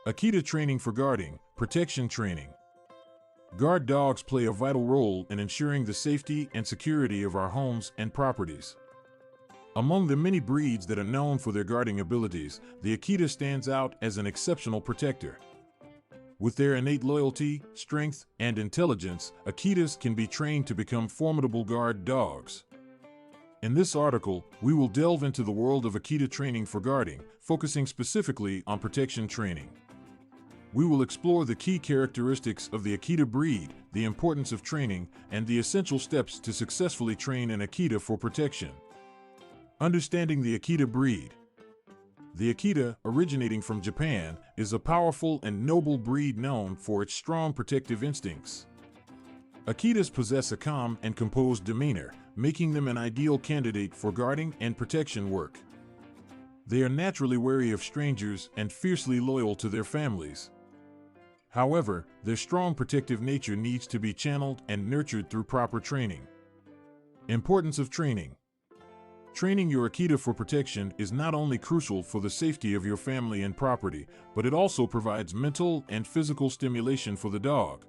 Akita training for guarding, protection training. Guard dogs play a vital role in ensuring the safety and security of our homes and properties. Among the many breeds that are known for their guarding abilities, the Akita stands out as an exceptional protector. With their innate loyalty, strength, and intelligence, Akitas can be trained to become formidable guard dogs. In this article, we will delve into the world of Akita training for guarding, focusing specifically on protection training. We will explore the key characteristics of the Akita breed, the importance of training, and the essential steps to successfully train an Akita for protection. Understanding the Akita breed. The Akita, originating from Japan, is a powerful and noble breed known for its strong protective instincts. Akitas possess a calm and composed demeanor, making them an ideal candidate for guarding and protection work. They are naturally wary of strangers and fiercely loyal to their families. However, their strong protective nature needs to be channeled and nurtured through proper training. Importance of training. Training your Akita for protection is not only crucial for the safety of your family and property, but it also provides mental and physical stimulation for the dog.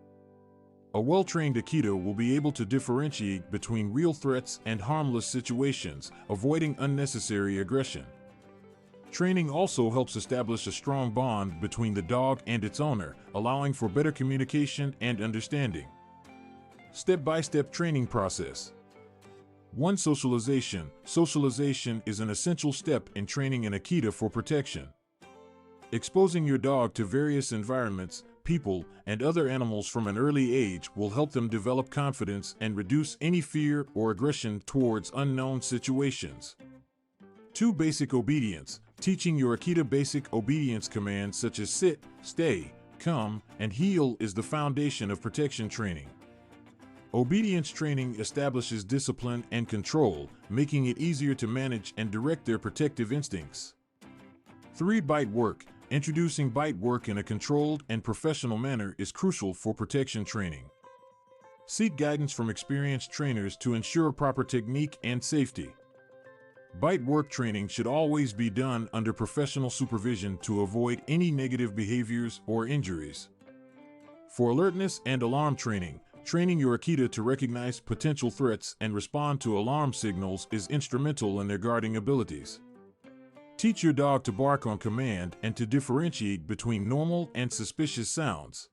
A well-trained Akita will be able to differentiate between real threats and harmless situations, avoiding unnecessary aggression. Training also helps establish a strong bond between the dog and its owner, allowing for better communication and understanding. Step-by-step training process. 1. Socialization. Socialization is an essential step in training an Akita for protection. Exposing your dog to various environments, people, and other animals from an early age will help them develop confidence and reduce any fear or aggression towards unknown situations. 2. Basic obedience. Teaching your Akita basic obedience commands such as sit, stay, come, and heel is the foundation of protection training. Obedience training establishes discipline and control, making it easier to manage and direct their protective instincts. 3. Bite work. Introducing bite work in a controlled and professional manner is crucial for protection training. Seek guidance from experienced trainers to ensure proper technique and safety. Bite work training should always be done under professional supervision to avoid any negative behaviors or injuries. For alertness and alarm training, training your Akita to recognize potential threats and respond to alarm signals is instrumental in their guarding abilities. Teach your dog to bark on command and to differentiate between normal and suspicious sounds.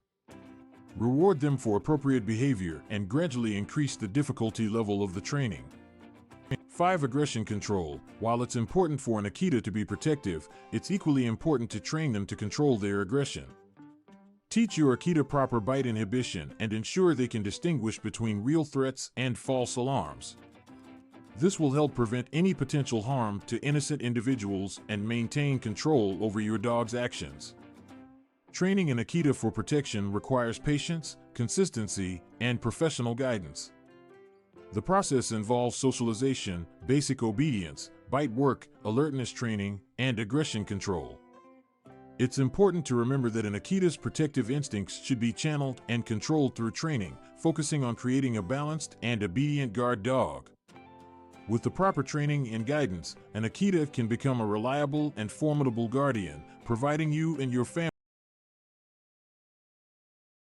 Reward them for appropriate behavior and gradually increase the difficulty level of the training. 5. Aggression control. While it's important for an Akita to be protective, it's equally important to train them to control their aggression. Teach your Akita proper bite inhibition and ensure they can distinguish between real threats and false alarms. This will help prevent any potential harm to innocent individuals and maintain control over your dog's actions. Training an Akita for protection requires patience, consistency, and professional guidance. The process involves socialization, basic obedience, bite work, alertness training, and aggression control. It's important to remember that an Akita's protective instincts should be channeled and controlled through training, focusing on creating a balanced and obedient guard dog. With the proper training and guidance, an Akita can become a reliable and formidable guardian, providing you and your family